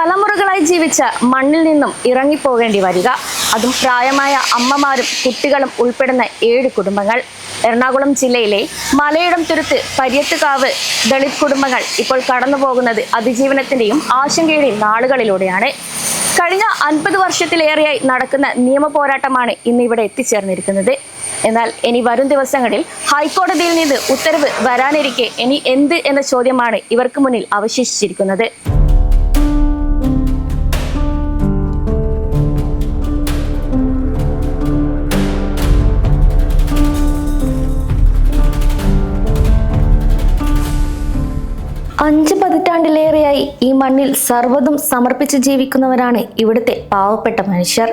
തലമുറകളായി ജീവിച്ച മണ്ണിൽ നിന്നും ഇറങ്ങിപ്പോകേണ്ടി വരിക, അതും പ്രായമായ അമ്മമാരും കുട്ടികളും ഉൾപ്പെടുന്ന 7 കുടുംബങ്ങൾ. എറണാകുളം ജില്ലയിലെ മലയിടം തുരുത്ത് പര്യത്തുകാവ് ദളിത് കുടുംബങ്ങൾ ഇപ്പോൾ കടന്നുപോകുന്നത് അതിജീവനത്തിന്റെയും ആശങ്കയുടെയും നാളുകളിലൂടെയാണ്. കഴിഞ്ഞ 50 വർഷത്തിലേറെയായി നടക്കുന്ന നിയമ പോരാട്ടമാണ് ഇന്ന് ഇവിടെ എത്തിച്ചേർന്നിരിക്കുന്നത്. എന്നാൽ ഇനി വരും ദിവസങ്ങളിൽ ഹൈക്കോടതിയിൽ നിന്ന് ഉത്തരവ് വരാനിരിക്കെ ഇനി എന്ത് എന്ന ചോദ്യമാണ് ഇവർക്ക് മുന്നിൽ അവശേഷിച്ചിരിക്കുന്നത്. അഞ്ച് പതിറ്റാണ്ടിലേറെയായി ഈ മണ്ണിൽ സർവ്വതും സമർപ്പിച്ച് ജീവിക്കുന്നവരാണ് ഇവിടുത്തെ പാവപ്പെട്ട മനുഷ്യർ.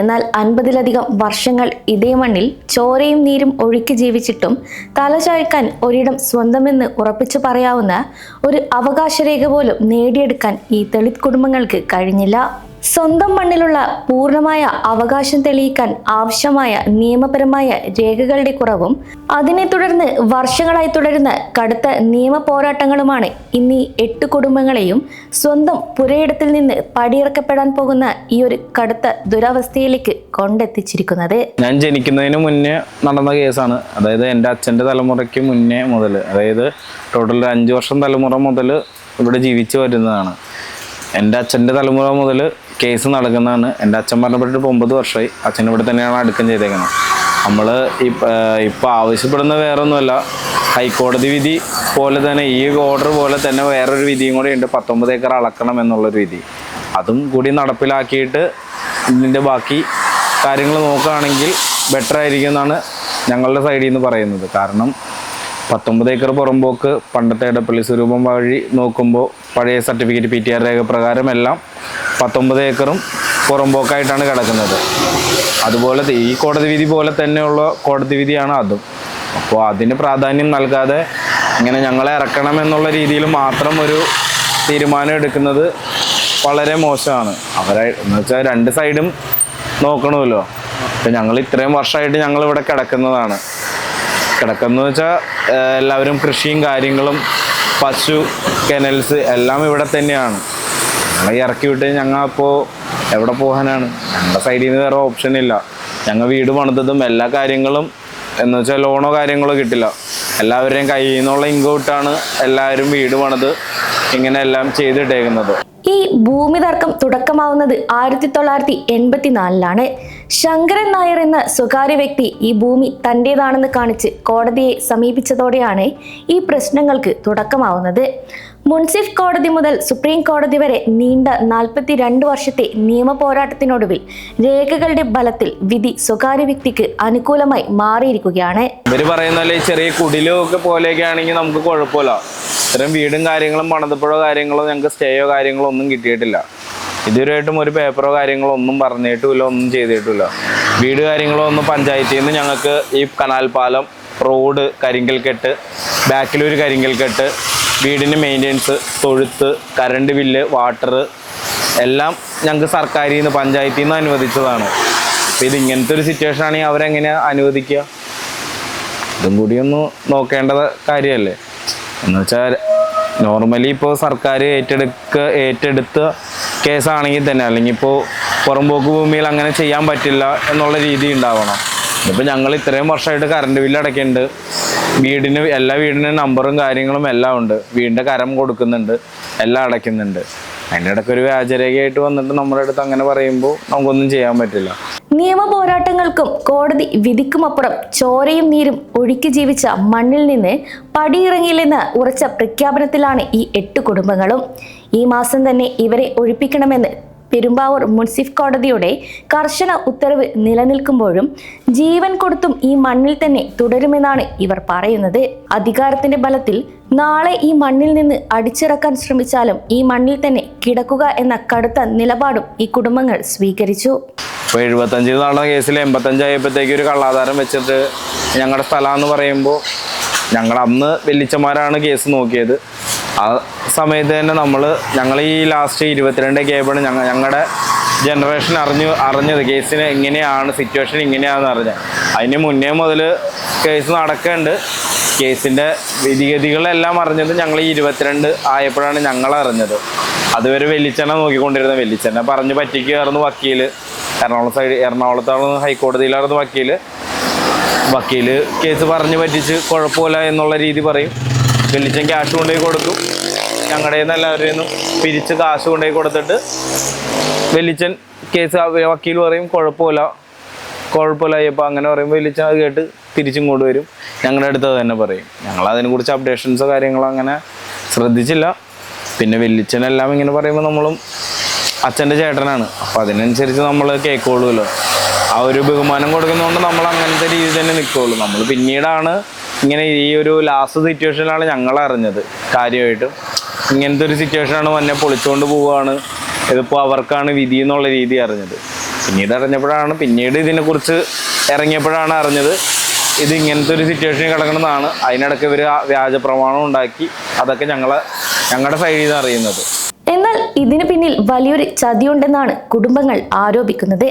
എന്നാൽ 50-ലധികം വർഷങ്ങൾ ഇതേ മണ്ണിൽ ചോരയും നീരും ഒഴുക്കി ജീവിച്ചിട്ടും തലചായ്ക്കാൻ ഒരിടം സ്വന്തമെന്ന് ഉറപ്പിച്ചു പറയാവുന്ന ഒരു അവകാശരേഖ പോലും നേടിയെടുക്കാൻ ഈ ദളിത് കുടുംബങ്ങൾക്ക് കഴിഞ്ഞില്ല. സ്വന്തം മണ്ണിലുള്ള പൂർണ്ണമായ അവകാശം തെളിയിക്കാൻ ആവശ്യമായ നിയമപരമായ രേഖകളുടെ കുറവും അതിനെ തുടർന്ന് വർഷങ്ങളായി തുടരുന്ന കടുത്ത നിയമ പോരാട്ടങ്ങളുമാണ് ഇന്ന് 8 കുടുംബങ്ങളെയും സ്വന്തം പുരയിടത്തിൽ നിന്ന് പടിയിറക്കപ്പെടാൻ പോകുന്ന ഈ ഒരു കടുത്ത ദുരവസ്ഥയിലേക്ക് കൊണ്ടെത്തിച്ചിരിക്കുന്നത്. ഞാൻ ജനിക്കുന്നതിന് മുന്നേ നടന്ന കേസാണ്. അതായത് എൻ്റെ അച്ഛൻ്റെ തലമുറയ്ക്ക് മുന്നേ മുതൽ, അതായത് ടോട്ടൽ 5 വർഷം തലമുറ മുതൽ ഇവിടെ ജീവിച്ചു വരുന്നതാണ്. എൻ്റെ അച്ഛൻ്റെ തലമുറ മുതൽ കേസ് നടക്കുന്നതാണ്. എൻ്റെ അച്ഛൻ മരണപ്പെട്ടിട്ട് 9 വർഷമായി. അച്ഛൻ ഇവിടെ തന്നെയാണ് അടക്കം ചെയ്തേക്കുന്നത്. നമ്മൾ ഇപ്പോൾ ആവശ്യപ്പെടുന്ന വേറൊന്നുമല്ല, ഹൈക്കോടതി വിധി പോലെ തന്നെ ഈ ഓർഡർ പോലെ തന്നെ വേറൊരു വിധിയും കൂടി ഉണ്ട്, 19 ഏക്കർ അളക്കണം എന്നുള്ളൊരു വിധി. അതും കൂടി നടപ്പിലാക്കിയിട്ട് ഇതിൻ്റെ ബാക്കി കാര്യങ്ങൾ നോക്കുകയാണെങ്കിൽ ബെറ്റർ ആയിരിക്കും എന്നാണ് ഞങ്ങളുടെ സൈഡിൽ നിന്ന് പറയുന്നത്. കാരണം 19 ഏക്കർ പുറമ്പോക്ക് പണ്ടത്തെ എടപ്പള്ളി സ്വരൂപം വഴി നോക്കുമ്പോൾ പഴയ സർട്ടിഫിക്കറ്റ് PTR രേഖ പ്രകാരം എല്ലാം 19 ഏക്കറും പുറമ്പോക്കായിട്ടാണ് കിടക്കുന്നത്. അതുപോലെ ഈ കോടതി വിധി പോലെ തന്നെയുള്ള കോടതി വിധിയാണ് അതും. അപ്പോൾ അതിന് പ്രാധാന്യം നൽകാതെ ഇങ്ങനെ ഞങ്ങളെ ഇറക്കണം എന്നുള്ള രീതിയിൽ മാത്രം ഒരു തീരുമാനം എടുക്കുന്നത് വളരെ മോശമാണ്. എന്ന് വെച്ചാൽ 2 സൈഡും നോക്കണമല്ലോ. ഇപ്പം ഞങ്ങൾ ഇത്രയും വർഷമായിട്ട് ഞങ്ങളിവിടെ കിടക്കുന്നതാണ്. കിടക്കുന്നത് വെച്ചാൽ എല്ലാവരും കൃഷിയും കാര്യങ്ങളും പശു കെനൽസ് എല്ലാം ഇവിടെ തന്നെയാണ്. ഞങ്ങളെ ഇറക്കി വിട്ട് ഞങ്ങൾ അപ്പോൾ എവിടെ പോകാനാണ്? ഞങ്ങളുടെ സൈഡിൽ നിന്ന് വേറെ ഓപ്ഷൻ ഇല്ല. ഞങ്ങൾ വീട് പണിതതും എല്ലാ കാര്യങ്ങളും എന്ന് വെച്ചാൽ ലോണോ കാര്യങ്ങളോ കിട്ടില്ല. എല്ലാവരുടെയും കയ്യിൽ നിന്നുള്ള ഇൻകൗട്ടാണ് എല്ലാവരും വീട് പണിത് ഇങ്ങനെ എല്ലാം ചെയ്തിട്ടേക്കുന്നത്. ഈ ഭൂമി തർക്കം തുടക്കമാവുന്നത് 1984-ലാണ്. ശങ്കരൻ നായർ എന്ന സ്വകാര്യ വ്യക്തി ഈ ഭൂമി തൻ്റേതാണെന്ന് കാണിച്ച് കോടതിയെ സമീപിച്ചതോടെയാണ് ഈ പ്രശ്നങ്ങൾക്ക് തുടക്കമാവുന്നത്. മുൻസിഫ് കോടതി മുതൽ സുപ്രീം കോടതി വരെ നീണ്ട 42 വർഷത്തെ നിയമ പോരാട്ടത്തിനൊടുവിൽ രേഖകളുടെ ബലത്തിൽ വിധി സ്വകാര്യ വ്യക്തിക്ക് അനുകൂലമായി മാറിയിരിക്കുകയാണ്. ഇവര് പറയുന്ന ചെറിയ കുടിലൊക്കെ പോലെയൊക്കെ ആണെങ്കിൽ നമുക്ക് കുഴപ്പമില്ല. ഇത്തരം വീടും കാര്യങ്ങളും പണിതപ്പോഴോ കാര്യങ്ങളോ ഞങ്ങൾക്ക് സ്റ്റേയോ കാര്യങ്ങളോ ഒന്നും കിട്ടിയിട്ടില്ല. ഇതുവരെയായിട്ടും ഒരു പേപ്പറോ കാര്യങ്ങളോ ഒന്നും പറഞ്ഞിട്ടുമില്ല, ഒന്നും ചെയ്തിട്ടില്ല. വീട് കാര്യങ്ങളോ ഒന്നും പഞ്ചായത്തിൽ നിന്ന് ഞങ്ങൾക്ക് ഈ കനാൽ പാലം, റോഡ്, കരിങ്കൽ കെട്ട്, ബാക്കിലൊരു കരിങ്കൽ കെട്ട്, വീടിന് മെയിൻ്റെനൻസ്, തൊഴുത്ത്, കറണ്ട് ബില്ല്, വാട്ടർ എല്ലാം ഞങ്ങൾക്ക് സർക്കാരിൽ നിന്ന് പഞ്ചായത്തിൽ നിന്ന് അനുവദിച്ചതാണ്. അപ്പോൾ ഇത് ഇങ്ങനത്തെ ഒരു സിറ്റുവേഷൻ ആണെങ്കിൽ അവരെങ്ങനെയാണ് അനുവദിക്കുക? ഇതും കൂടി ഒന്ന് നോക്കേണ്ട കാര്യമല്ലേ. എന്ന് വെച്ചാൽ നോർമലി ഇപ്പോൾ സർക്കാർ ഏറ്റെടുത്ത കേസാണെങ്കിൽ തന്നെ, അല്ലെങ്കിൽ ഇപ്പോൾ പുറമ്പോക്ക് ഭൂമിയിൽ അങ്ങനെ ചെയ്യാൻ പറ്റില്ല എന്നുള്ള രീതി ഉണ്ടാവണം. ഇപ്പോൾ ഞങ്ങൾ ഇത്രയും വർഷമായിട്ട് കറണ്ട് ബില്ല് അടയ്ക്കുന്നുണ്ട്, എല്ലാ വീടിനും നമ്പറും കാര്യങ്ങളും എല്ലാം ഉണ്ട്, വീടിൻ്റെ കരം കൊടുക്കുന്നുണ്ട്, എല്ലാം അടയ്ക്കുന്നുണ്ട്. അതിൻ്റെ ഇടയ്ക്ക് ഒരു വ്യാജരേഖയായിട്ട് വന്നിട്ട് നമ്മുടെ അടുത്ത് അങ്ങനെ പറയുമ്പോൾ നമുക്കൊന്നും ചെയ്യാൻ പറ്റില്ല. നിയമ പോരാട്ടങ്ങൾക്കും കോടതി വിധിക്കുമപ്പുറം ചോരയും നീരും ഒഴുക്കി ജീവിച്ച മണ്ണിൽ നിന്ന് പടിയിറങ്ങില്ലെന്ന് ഉറച്ച പ്രഖ്യാപനത്തിലാണ് ഈ 8 കുടുംബങ്ങളും. ഈ മാസം തന്നെ ഇവരെ ഒഴിപ്പിക്കണമെന്ന് പെരുമ്പാവൂർ മുൻസിഫ് കോടതിയുടെ കർശന ഉത്തരവ് നിലനിൽക്കുമ്പോഴും ജീവൻ കൊടുത്തും ഈ മണ്ണിൽ തന്നെ തുടരുമെന്നാണ് ഇവർ പറയുന്നത്. അധികാരത്തിന്റെ ബലത്തിൽ നാളെ ഈ മണ്ണിൽ നിന്ന് അടിച്ചിറക്കാൻ ശ്രമിച്ചാലും ഈ മണ്ണിൽ തന്നെ കിടക്കുക എന്ന കടുത്ത നിലപാടും ഈ കുടുംബങ്ങൾ സ്വീകരിച്ചു. ഇപ്പോൾ 75 നടന്ന കേസിൽ 85 ആയപ്പോഴത്തേക്ക് ഒരു കള്ളാധാരം വെച്ചിട്ട് ഞങ്ങളുടെ സ്ഥലം എന്ന് പറയുമ്പോൾ ഞങ്ങൾ അന്ന് വെല്ലിച്ചന്മാരാണ് കേസ് നോക്കിയത്. ആ സമയത്ത് തന്നെ ഞങ്ങൾ ഈ ലാസ്റ്റ് 22 കേബിള് ഞങ്ങളുടെ ജനറേഷൻ അറിഞ്ഞത് കേസിന് ഇങ്ങനെയാണ്, സിറ്റുവേഷൻ ഇങ്ങനെയാണെന്ന് അറിഞ്ഞത്. അതിന് മുന്നേ മുതൽ കേസ് നടക്കുന്നുണ്ട്. കേസിൻ്റെ വിധിഗതികളെല്ലാം അറിഞ്ഞത് ഞങ്ങൾ ഈ 22 ആയപ്പോഴാണ് ഞങ്ങൾ അറിഞ്ഞത്. അതുവരെ വെല്ലിച്ചനെ നോക്കിക്കൊണ്ടിരുന്ന വെല്ലിച്ചനെ പറഞ്ഞ് പറ്റിക്കുകയായിരുന്നു വക്കീല്. എറണാകുളത്തായിരുന്നു ഹൈക്കോടതിയിലായിരുന്നു വക്കീല് കേസ് പറഞ്ഞ് പറ്റിച്ച് കുഴപ്പമില്ല എന്നുള്ള രീതി പറയും. വെല്ലിച്ചൻ ക്യാഷ് കൊണ്ടുപോയി കൊടുത്തു. ഞങ്ങളുടെ നിന്ന് എല്ലാവരെയും പിരിച്ച് കാശ് കൊണ്ടുപോയി കൊടുത്തിട്ട് വെല്ലിച്ചൻ കേസ് വക്കീൽ പറയും കുഴപ്പമില്ല അയ്യപ്പോൾ അങ്ങനെ പറയുമ്പോൾ വെല്ലിച്ചൻ അത് കേട്ട് തിരിച്ചും കൊണ്ടുവരും. ഞങ്ങളുടെ അടുത്ത് തന്നെ പറയും. ഞങ്ങൾ അതിനെക്കുറിച്ച് അപ്ഡേഷൻസോ കാര്യങ്ങളോ അങ്ങനെ ശ്രദ്ധിച്ചില്ല. പിന്നെ വെല്ലിച്ചനെല്ലാം ഇങ്ങനെ പറയുമ്പോൾ നമ്മളും അച്ഛൻ്റെ ചേട്ടനാണ്, അപ്പോൾ അതിനനുസരിച്ച് നമ്മൾ കേൾക്കുള്ളൂല്ലോ. ആ ഒരു ബഹുമാനം കൊടുക്കുന്നതുകൊണ്ട് നമ്മൾ അങ്ങനത്തെ രീതിയിൽ തന്നെ നിൽക്കുള്ളൂ. നമ്മൾ പിന്നീടാണ് ഇങ്ങനെ ഈ ഒരു ലാസ്റ്റ് സിറ്റുവേഷനിലാണ് ഞങ്ങൾ അറിഞ്ഞത്. കാര്യമായിട്ടും ഇങ്ങനത്തെ ഒരു സിറ്റുവേഷനാണ് വന്നെ പൊളിച്ചുകൊണ്ട് പോവുകയാണ്, ഇതിപ്പോൾ അവർക്കാണ് വിധി എന്നുള്ള രീതി അറിഞ്ഞത്. പിന്നീട് ഇതിനെക്കുറിച്ച് ഇറങ്ങിയപ്പോഴാണ് അറിഞ്ഞത് ഇത് ഇങ്ങനത്തെ ഒരു സിറ്റുവേഷനിൽ കിടക്കണമെന്നാണ്. അതിനിടയ്ക്ക് ഇവർ വ്യാജ പ്രമാണം ഉണ്ടാക്കി. അതൊക്കെ ഞങ്ങളുടെ സൈഡിൽ നിന്ന് അറിയുന്നത്. എന്നാൽ ഇതിനു പിന്നിൽ വലിയൊരു ചതിയുണ്ടെന്നാണ് കുടുംബങ്ങൾ ആരോപിക്കുന്നത്.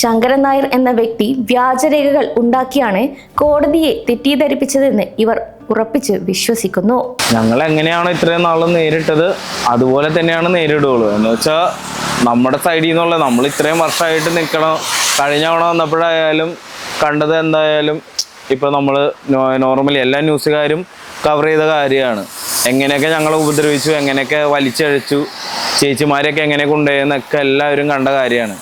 ശങ്കരൻ നായർ എന്ന വ്യക്തി വ്യാജരേഖകൾ ഉണ്ടാക്കിയാണ് കോടതിയെ തെറ്റിദ്ധരിപ്പിച്ചതെന്ന് ഇവർ ഉറപ്പിച്ച് വിശ്വസിക്കുന്നു. ഞങ്ങൾ എങ്ങനെയാണോ ഇത്രയും നാളും നേരിട്ടത് അതുപോലെ തന്നെയാണ് നേരിടുകയുള്ളൂ. എന്ന് വെച്ചാൽ നമ്മുടെ സൈഡിൽ നിന്നുള്ള നമ്മൾ ഇത്രയും വർഷമായിട്ട് നിൽക്കണം. കഴിഞ്ഞ തവണ വന്നപ്പോഴായാലും കണ്ടത് എന്തായാലും ഇപ്പം നമ്മൾ നോർമലി എല്ലാ ന്യൂസുകാരും കവർ ചെയ്ത കാര്യമാണ്. എങ്ങനെയൊക്കെ ഞങ്ങളെ ഉപദ്രവിച്ചു, എങ്ങനെയൊക്കെ വലിച്ചഴിച്ചു, ചേച്ചിമാരെയൊക്കെ എങ്ങനെ കൊണ്ടുപോയെന്നൊക്കെ എല്ലാവരും കണ്ട കാര്യമാണ്.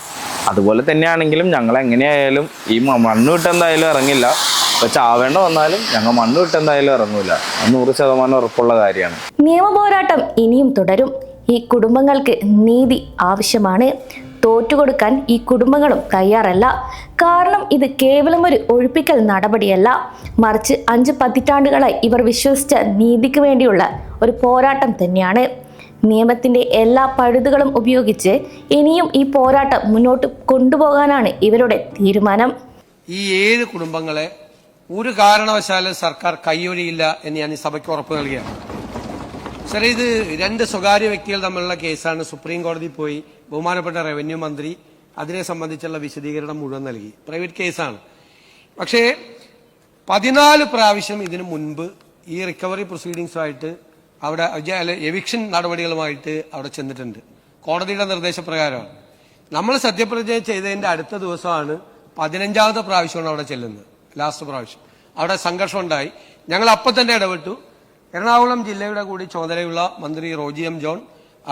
അതുപോലെ തന്നെയാണെങ്കിലും ഞങ്ങൾ എങ്ങനെയായാലും ഈ മണ്ണ് വിട്ടെന്തായാലും ഇറങ്ങില്ല. ഇപ്പോൾ ചാവേണ്ട വന്നാലും ഞങ്ങൾ മണ്ണ് വിട്ടെന്തായാലും ഇറങ്ങില്ല. 100% ഉറപ്പുള്ള കാര്യമാണ്. നിയമ പോരാട്ടം ഇനിയും തുടരും. ഈ കുടുംബങ്ങൾക്ക് നീതി ആവശ്യമാണ്. തോറ്റുകൊടുക്കാൻ ഈ കുടുംബങ്ങളും തയ്യാറല്ല. കാരണം ഇത് കേവലം ഒരു ഒഴിപ്പിക്കൽ നടപടിയല്ല, മറിച്ച് 5 പതിറ്റാണ്ടുകളായി ഇവർ വിശ്വസിച്ച നീതിക്ക് വേണ്ടിയുള്ള ഒരു പോരാട്ടം തന്നെയാണ്. നിയമത്തിൻ്റെ എല്ലാ പഴുതുകളും ഉപയോഗിച്ച് ഇനിയും ഈ പോരാട്ടം മുന്നോട്ട് കൊണ്ടുപോകാനാണ് ഇവരുടെ തീരുമാനം. ഈ 7 കുടുംബങ്ങളെ ഒരു കാരണവശാലും സർക്കാർ കൈയൊഴിയില്ല എന്ന് ഞാൻ ഈ സഭയ്ക്ക് ഉറപ്പ് നൽകുകയാണ്. സാറേ, ഇത് 2 സ്വകാര്യ വ്യക്തികൾ തമ്മിലുള്ള കേസാണ്. സുപ്രീം കോടതി പോയി ബഹുമാനപ്പെട്ട റവന്യൂ മന്ത്രി അതിനെ സംബന്ധിച്ചുള്ള വിശദീകരണം മുഴുവൻ നൽകി. പ്രൈവറ്റ് കേസാണ്. പക്ഷേ 14 പ്രാവശ്യം ഇതിനു മുൻപ് ഈ റിക്കവറി പ്രൊസീഡിങ്സുമായിട്ട് അവിടെ എവിക്ഷൻ നടപടികളുമായിട്ട് അവിടെ ചെന്നിട്ടുണ്ട്. കോടതിയുടെ നിർദ്ദേശപ്രകാരമാണ്. നമ്മൾ സത്യപ്രതിജ്ഞ ചെയ്തതിന്റെ അടുത്ത ദിവസമാണ് 15ാമത്തെ പ്രാവശ്യമാണ് അവിടെ ചെല്ലുന്നത്. ലാസ്റ്റ് പ്രാവശ്യം അവിടെ സംഘർഷം ഉണ്ടായി. ഞങ്ങൾ അപ്പം തന്നെ ഇടപെട്ടു. എറണാകുളം ജില്ലയുടെ കൂടി ചുമതലയുള്ള മന്ത്രി റോജി എം ജോൺ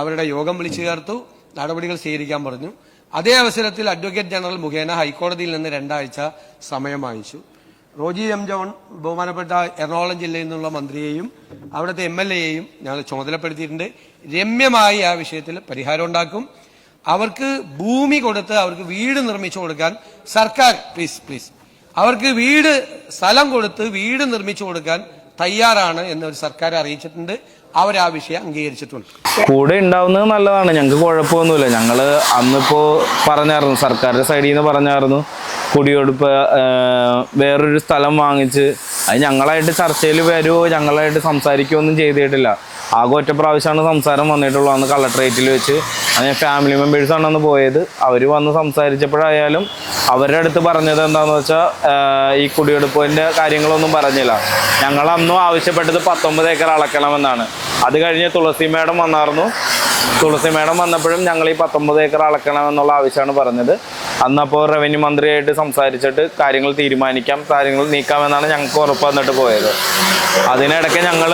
അവരുടെ യോഗം വിളിച്ചു ചേർത്തു, നടപടികൾ സ്വീകരിക്കാൻ പറഞ്ഞു. അതേ അവസരത്തിൽ അഡ്വക്കേറ്റ് ജനറൽ മുഖേന ഹൈക്കോടതിയിൽ നിന്ന് 2 ആഴ്ച സമയം വാങ്ങിച്ചു. റോജി എം ജോൺ ബഹുമാനപ്പെട്ട എറണാകുളം ജില്ലയിൽ നിന്നുള്ള മന്ത്രിയെയും അവിടുത്തെ MLA-യെയും ഞങ്ങൾ ചുമതലപ്പെടുത്തിയിട്ടുണ്ട്. രമ്യമായി ആ വിഷയത്തിൽ പരിഹാരം ഉണ്ടാക്കും. അവർക്ക് ഭൂമി കൊടുത്ത് അവർക്ക് വീട് നിർമ്മിച്ചു കൊടുക്കാൻ സർക്കാർ പ്ലീസ് അവർക്ക് സ്ഥലം കൊടുത്ത് വീട് നിർമ്മിച്ചു കൊടുക്കാൻ തയ്യാറാണ് എന്നൊരു സർക്കാർ അറിയിച്ചിട്ടുണ്ട്. അവർ ആ വിഷയം അംഗീകരിച്ചിട്ടുണ്ട്. കൂടെ ഉണ്ടാവുന്നത് നല്ലതാണ്, ഞങ്ങൾക്ക് കുഴപ്പമൊന്നുമില്ല. ഞങ്ങൾ അന്നിപ്പോൾ പറഞ്ഞായിരുന്നു, സർക്കാരിൻ്റെ സൈഡിൽ നിന്ന് പറഞ്ഞായിരുന്നു, കുടിയൊടുപ്പ് വേറൊരു സ്ഥലം വാങ്ങിച്ച് അത് ഞങ്ങളായിട്ട് ചർച്ചയിൽ വരുമോ ഞങ്ങളായിട്ട് സംസാരിക്കുകയോ ഒന്നും ചെയ്തിട്ടില്ല. ആകെ ഒറ്റ പ്രാവശ്യമാണ് സംസാരം വന്നിട്ടുള്ളൂ. അന്ന് കളക്ട്രേറ്റിൽ വെച്ച് ഞാൻ ഫാമിലി മെമ്പേഴ്സാണ് അന്ന് പോയത്. അവർ വന്ന് സംസാരിച്ചപ്പോഴായാലും അവരുടെ അടുത്ത് പറഞ്ഞത് എന്താണെന്ന് വെച്ചാൽ ഈ കുടിയെടുപ്പിൻ്റെ കാര്യങ്ങളൊന്നും പറഞ്ഞില്ല. ഞങ്ങൾ അന്നും ആവശ്യപ്പെട്ടത് 19 ഏക്കർ അളക്കണമെന്നാണ്. അത് കഴിഞ്ഞ് തുളസി മേഡം വന്നായിരുന്നു. തുളസി മേഡം വന്നപ്പോഴും ഞങ്ങൾ ഈ 19 ഏക്കർ അളക്കണമെന്നുള്ള ആവശ്യമാണ് പറഞ്ഞത്. അന്നപ്പോൾ റവന്യൂ മന്ത്രിയായിട്ട് സംസാരിച്ചിട്ട് കാര്യങ്ങൾ തീരുമാനിക്കാം, കാര്യങ്ങൾ നീക്കാമെന്നാണ് ഞങ്ങൾക്ക് ഉറപ്പ് വന്നിട്ട് പോയത്. അതിനിടയ്ക്ക് ഞങ്ങൾ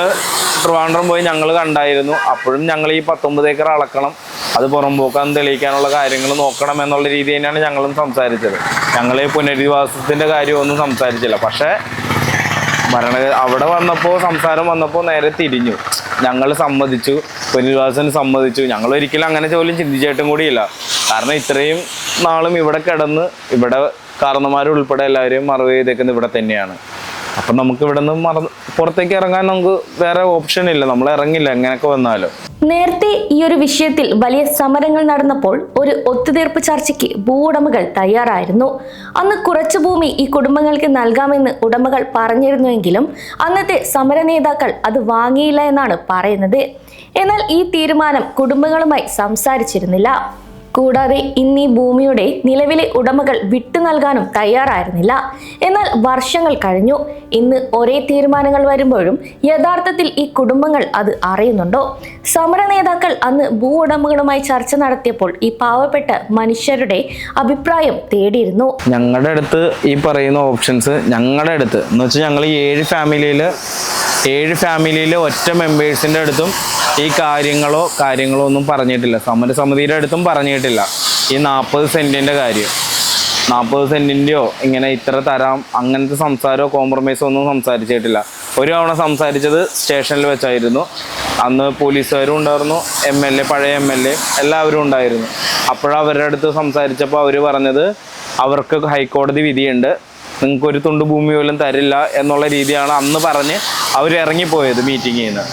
ട്രിവാൻഡ്രം പോയി ഞങ്ങൾ കണ്ടായിരുന്നു. അപ്പോഴും ഞങ്ങൾ ഈ 19 ഏക്കർ അളക്കണം, അത് പുറംപോക്കാൻ തെളിയിക്കാനുള്ള കാര്യങ്ങൾ നോക്കണം എന്നുള്ള രീതി തന്നെയാണ് ഞങ്ങളും സംസാരിച്ചത്. ഞങ്ങൾ ഈ പുനരധിവാസത്തിൻ്റെ കാര്യമൊന്നും സംസാരിച്ചില്ല. പക്ഷേ അവിടെ സംസാരം വന്നപ്പോൾ നേരെ തിരിഞ്ഞു. ഞങ്ങൾ സമ്മതിച്ചു, പുനരധിവാസത്തിന് സമ്മതിച്ചു. ഞങ്ങൾ ഒരിക്കലും അങ്ങനെ പോലും ചിന്തിച്ചിട്ടും കൂടിയില്ല. കാരണം ഇത്രയും നാളും ഇവിടെ കിടന്ന് ഇവിടെ കാരണന്മാരുൾപ്പെടെ എല്ലാവരെയും മറവ് ചെയ്തേക്കുന്നത് ഇവിടെ തന്നെയാണ്. അപ്പം നമുക്ക് ഇവിടെ നിന്ന് പുറത്തേക്ക് ഇറങ്ങാൻ നമുക്ക് വേറെ ഓപ്ഷൻ ഇല്ല, നമ്മൾ ഇറങ്ങില്ല എങ്ങനെയൊക്കെ വന്നാലും. നേരത്തെ ഈ ഒരു വിഷയത്തിൽ വലിയ സമരങ്ങൾ നടന്നപ്പോൾ ഒരു ഒത്തുതീർപ്പ് ചർച്ചയ്ക്ക് ഭൂവുടമകൾ തയ്യാറായിരുന്നു. അന്ന് കുറച്ചു ഭൂമി ഈ കുടുംബങ്ങൾക്ക് നൽകാമെന്ന് ഉടമകൾ പറഞ്ഞിരുന്നുവെങ്കിലും അന്നത്തെ സമര നേതാക്കൾ അത് വാങ്ങിയില്ല എന്നാണ് പറയുന്നത്. എന്നാൽ ഈ തീരുമാനം കുടുംബങ്ങളുമായി സംസാരിച്ചിരുന്നില്ല. കൂടാതെ ഇന്ന് ഈ ഭൂമിയുടെ നിലവിലെ ഉടമകൾ വിട്ടു നൽകാനും തയ്യാറായിരുന്നില്ല. എന്നാൽ വർഷങ്ങൾ കഴിഞ്ഞു. ഇന്ന് ഒരേ തീരുമാനങ്ങൾ വരുമ്പോഴും യഥാർത്ഥത്തിൽ ഈ കുടുംബങ്ങൾ അത് അറിയുന്നുണ്ടോ? സമര നേതാക്കൾ അന്ന് ഭൂ ഉടമകളുമായി ചർച്ച നടത്തിയപ്പോൾ ഈ പാവപ്പെട്ട മനുഷ്യരുടെ അഭിപ്രായം തേടിയിരുന്നു. ഞങ്ങളുടെ അടുത്ത് ഈ പറയുന്ന ഓപ്ഷൻസ് ഞങ്ങളുടെ അടുത്ത് എന്ന് വെച്ചാൽ ഞങ്ങൾ ഈ 7 ഫാമിലിയിലെ ഒറ്റ മെമ്പേഴ്സിൻ്റെ അടുത്തും ഈ കാര്യങ്ങളോ ഒന്നും പറഞ്ഞിട്ടില്ല. സമരസമിതിയുടെ അടുത്തും പറഞ്ഞിട്ടില്ല ഈ 40 സെൻറ്റിൻ്റെ കാര്യം. 40 സെൻറ്റിൻ്റെയോ ഇങ്ങനെ ഇത്ര തരാം അങ്ങനത്തെ സംസാരമോ കോംപ്രമൈസോ ഒന്നും സംസാരിച്ചിട്ടില്ല. ഒരു തവണ സംസാരിച്ചത് സ്റ്റേഷനിൽ വെച്ചായിരുന്നു. അന്ന് പോലീസുകാരും ഉണ്ടായിരുന്നു, പഴയ MLA എല്ലാവരും ഉണ്ടായിരുന്നു. അപ്പോഴവരുടെ അടുത്ത് സംസാരിച്ചപ്പോൾ അവർ പറഞ്ഞത് അവർക്ക് ഹൈക്കോടതി വിധിയുണ്ട്, നിങ്ങൾക്കൊരു തുണ്ട് ഭൂമി പോലും തരില്ല എന്നുള്ള രീതിയാണ് അന്ന് പറഞ്ഞ് അവർ ഇറങ്ങിപ്പോയത് മീറ്റിങ്ങിൽ നിന്ന്.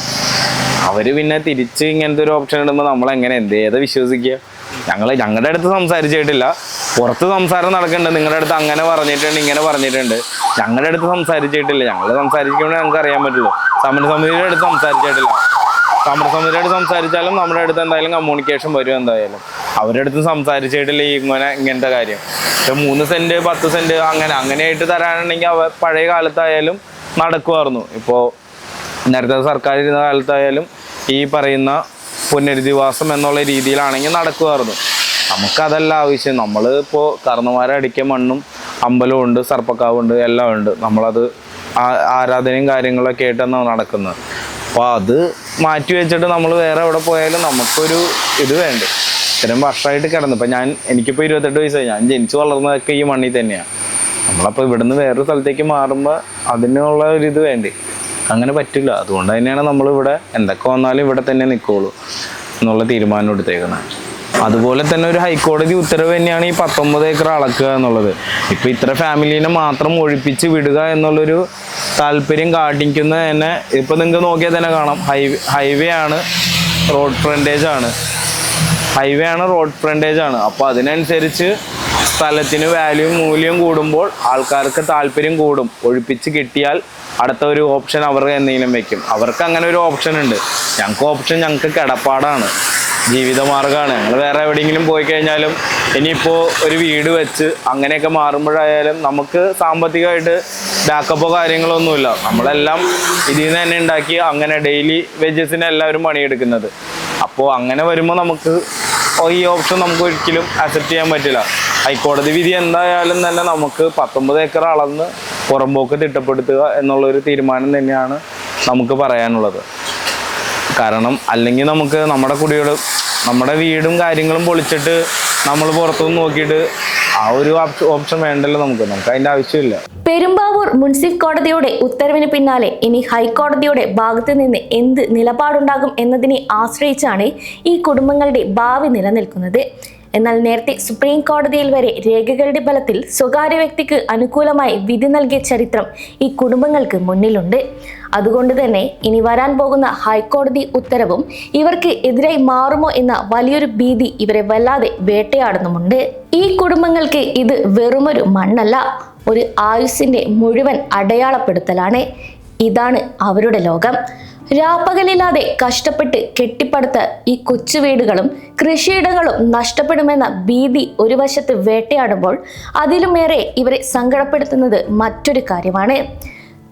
അവർ പിന്നെ തിരിച്ച് ഇങ്ങനത്തെ ഒരു ഓപ്ഷൻ ഇടുമ്പോൾ നമ്മളെങ്ങനെ ഏതാ വിശ്വസിക്കുക? ഞങ്ങളുടെ അടുത്ത് സംസാരിച്ചിട്ടില്ല. പുറത്ത് സംസാരം നടക്കുന്നുണ്ട്, നിങ്ങളുടെ അടുത്ത് അങ്ങനെ പറഞ്ഞിട്ടുണ്ട് ഇങ്ങനെ പറഞ്ഞിട്ടുണ്ട്. ഞങ്ങളുടെ അടുത്ത് സംസാരിച്ചിട്ടില്ല. ഞങ്ങൾ സംസാരിക്കുമ്പോൾ ഞങ്ങൾക്ക് അറിയാൻ പറ്റുള്ളൂ. സമരസമിതിയുടെ അടുത്ത് സംസാരിച്ചിട്ടില്ല. സമരസമിതിയുടെ അടുത്ത് സംസാരിച്ചാലും നമ്മുടെ അടുത്ത് എന്തായാലും കമ്മ്യൂണിക്കേഷൻ വരും. എന്തായാലും അവരുടെ അടുത്ത് സംസാരിച്ചിട്ടില്ല ഇങ്ങനത്തെ കാര്യം. 3 സെൻറ്റ് 10 സെൻറ്റ് അങ്ങനെയായിട്ട് തരാനുണ്ടെങ്കിൽ പഴയ കാലത്തായാലും നടക്കുമായിരുന്നു. ഇപ്പോൾ നേരത്തെ സർക്കാർ ഇരുന്ന കാലത്തായാലും ഈ പറയുന്ന പുനരധിവാസം എന്നുള്ള രീതിയിലാണെങ്കിൽ നടക്കുമായിരുന്നു. നമുക്കതല്ല ആവശ്യം. നമ്മൾ ഇപ്പോൾ കർണന്മാരെ അടിക്കിയ മണ്ണും അമ്പലവും ഉണ്ട്, സർപ്പക്കാവുണ്ട്, എല്ലാം ഉണ്ട്. നമ്മളത് ആരാധനയും കാര്യങ്ങളൊക്കെ ആയിട്ടാണ് നടക്കുന്നത്. അപ്പോൾ അത് മാറ്റി വെച്ചിട്ട് നമ്മൾ വേറെ എവിടെ പോയാലും നമുക്കൊരു ഇത് വേണ്ട. ഇത്രയും വർഷമായിട്ട് കിടന്നു. ഇപ്പം എനിക്കിപ്പോൾ 28 വയസ്സായി. ഞാൻ ജനിച്ചു വളർന്നതൊക്കെ ഈ മണ്ണിൽ തന്നെയാണ്. നമ്മളപ്പോൾ ഇവിടുന്ന് വേറൊരു സ്ഥലത്തേക്ക് മാറുമ്പോൾ അതിനുള്ള ഒരിത് വേണ്ടേ? അങ്ങനെ പറ്റില്ല. അതുകൊണ്ട് തന്നെയാണ് നമ്മളിവിടെ എന്തൊക്കെ വന്നാലും ഇവിടെ തന്നെ നിൽക്കുള്ളൂ എന്നുള്ള തീരുമാനം എടുത്തേക്കുന്നത്. അതുപോലെ തന്നെ ഒരു ഹൈക്കോടതി ഉത്തരവ് തന്നെയാണ് ഈ 19 ഏക്കർ അളക്കുക എന്നുള്ളത്. ഇപ്പം ഇത്ര ഫാമിലീനെ മാത്രം ഒഴിപ്പിച്ച് വിടുക എന്നുള്ളൊരു താല്പര്യം കാണിക്കുന്നത് തന്നെ ഇപ്പം നിങ്ങൾക്ക് നോക്കിയാൽ തന്നെ കാണാം. ഹൈവേ ആണ്, റോഡ് ഫ്രണ്ടേജ് ആണ്. അപ്പോൾ അതിനനുസരിച്ച് സ്ഥലത്തിന് മൂല്യം കൂടുമ്പോൾ ആൾക്കാർക്ക് താല്പര്യം കൂടും. ഒഴിപ്പിച്ച് കിട്ടിയാൽ അടുത്ത ഒരു ഓപ്ഷൻ അവർ എന്തെങ്കിലും വെക്കും. അവർക്ക് അങ്ങനെ ഒരു ഓപ്ഷൻ ഉണ്ട്. ഞങ്ങൾക്ക് കിടപ്പാടാണ്, ജീവിതമാർഗ്ഗമാണ്. ഞങ്ങൾ വേറെ എവിടെയെങ്കിലും പോയി കഴിഞ്ഞാലും ഇനിയിപ്പോൾ ഒരു വീട് വെച്ച് അങ്ങനെയൊക്കെ മാറുമ്പോഴായാലും നമുക്ക് സാമ്പത്തികമായിട്ട് ബാക്കപ്പോ കാര്യങ്ങളൊന്നുമില്ല. നമ്മളെല്ലാം ഇതിൽ നിന്ന് തന്നെ ഉണ്ടാക്കി അങ്ങനെ ഡെയിലി വേജസിന് എല്ലാവരും പണിയെടുക്കുന്നത്. അപ്പോൾ അങ്ങനെ വരുമ്പോൾ നമുക്ക് ഈ ഓപ്ഷൻ നമുക്ക് ഒരിക്കലും അക്സെപ്റ്റ് ചെയ്യാൻ പറ്റില്ല. ഹൈക്കോടതി വിധി എന്തായാലും തന്നെ നമുക്ക് 19 ഏക്കർ അളന്ന് പുറമ്പോക്ക് തിട്ടപ്പെടുത്തുക എന്നുള്ളൊരു തീരുമാനം തന്നെയാണ് നമുക്ക് പറയാനുള്ളത്. കാരണം അല്ലെങ്കിൽ നമുക്ക് നമ്മുടെ വീടും കാര്യങ്ങളും പൊളിച്ചിട്ട് നമ്മൾ പുറത്തുനിന്ന് നോക്കിയിട്ട് ആ ഒരു ഓപ്ഷൻ വേണ്ടല്ലോ. നമുക്ക് അതിൻ്റെ ആവശ്യമില്ല. പെരുമ്പാവൂർ മുനിസിപ്പൽ കോടതിയുടെ ഉത്തരവിന് പിന്നാലെ ഇനി ഹൈക്കോടതിയുടെ ഭാഗത്ത് നിന്ന് എന്ത് നിലപാടുണ്ടാകും എന്നതിനെ ആശ്രയിച്ചാണ് ഈ കുടുംബങ്ങളുടെ ഭാവി നിലനിൽക്കുന്നത്. എന്നാൽ നേരത്തെ സുപ്രീം കോടതിയിൽ വരെ രേഖകളുടെ ബലത്തിൽ സ്വകാര്യ വ്യക്തിക്ക് അനുകൂലമായി വിധി നൽകിയ ചരിത്രം ഈ കുടുംബങ്ങൾക്ക് മുന്നിലുണ്ട്. അതുകൊണ്ട് തന്നെ ഇനി വരാൻ പോകുന്ന ഹൈക്കോടതി ഉത്തരവും ഇവർക്ക് എതിരായി മാറുമോ എന്ന വലിയൊരു ഭീതി ഇവരെ വല്ലാതെ വേട്ടയാടുന്നുമുണ്ട്. ഈ കുടുംബങ്ങൾക്ക് ഇത് വെറുമൊരു മണ്ണല്ല, ഒരു ആയുസ്സിന്റെ മുഴുവൻ അടയാളപ്പെടുത്തലാണ്. ഇതാണ് അവരുടെ ലോകം. രാപ്പകലില്ലാതെ കഷ്ടപ്പെട്ട് കെട്ടിപ്പടുത്ത ഈ കൊച്ചു വീടുകളും കൃഷിയിടങ്ങളും നഷ്ടപ്പെടുമെന്ന ഭീതി ഒരു വശത്ത് വേട്ടയാടുമ്പോൾ അതിലുമേറെ ഇവരെ സങ്കടപ്പെടുത്തുന്നത് മറ്റൊരു കാര്യമാണ്.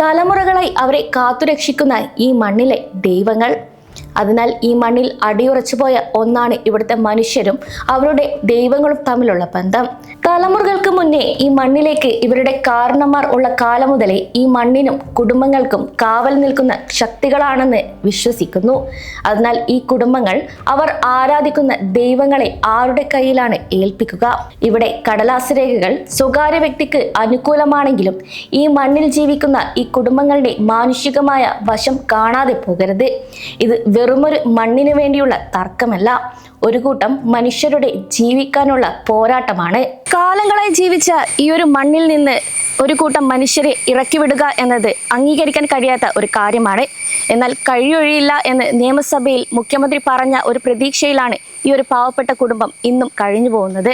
തലമുറകളായി അവരെ കാത്തുരക്ഷിക്കുന്ന ഈ മണ്ണിലെ ദൈവങ്ങൾ. അതിനാൽ ഈ മണ്ണിൽ അടിയുറച്ചുപോയ ഒന്നാണ് ഇവിടുത്തെ മനുഷ്യരും അവരുടെ ദൈവങ്ങളും തമ്മിലുള്ള ബന്ധം. തലമുറകൾക്ക് മുന്നേ ഈ മണ്ണിലേക്ക് ഇവരുടെ കാരണന്മാർ ഉള്ള കാലം മുതലേ ഈ മണ്ണിനും കുടുംബങ്ങൾക്കും കാവൽ നിൽക്കുന്ന ശക്തികളാണെന്ന് വിശ്വസിക്കുന്നു. അതിനാൽ ഈ കുടുംബങ്ങൾ അവർ ആരാധിക്കുന്ന ദൈവങ്ങളെ ആരുടെ കയ്യിലാണ് ഏൽപ്പിക്കുക? ഇവിടെ കടലാസ് രേഖകൾ സ്വകാര്യ വ്യക്തിക്ക് അനുകൂലമാണെങ്കിലും ഈ മണ്ണിൽ ജീവിക്കുന്ന ഈ കുടുംബങ്ങളുടെ മാനുഷികമായ വശം കാണാതെ പോകരുത്. ഇത് വെറുമൊരു മണ്ണിന് വേണ്ടിയുള്ള തർക്കമല്ല, ഒരു കൂട്ടം മനുഷ്യരുടെ ജീവിക്കാനുള്ള പോരാട്ടമാണ്. കാലങ്ങളായി ജീവിച്ച ഈ ഒരു മണ്ണിൽ നിന്ന് ഒരു കൂട്ടം മനുഷ്യരെ ഇറക്കിവിടുക എന്നത് അംഗീകരിക്കാൻ കഴിയാത്ത ഒരു കാര്യമാണ്. എന്നാൽ കഴിയൊഴിയില്ല എന്ന് നിയമസഭയിൽ മുഖ്യമന്ത്രി പറഞ്ഞ ഒരു പ്രതീക്ഷയിലാണ് ഈ ഒരു പാവപ്പെട്ട കുടുംബം ഇന്നും കഴിഞ്ഞു പോകുന്നത്.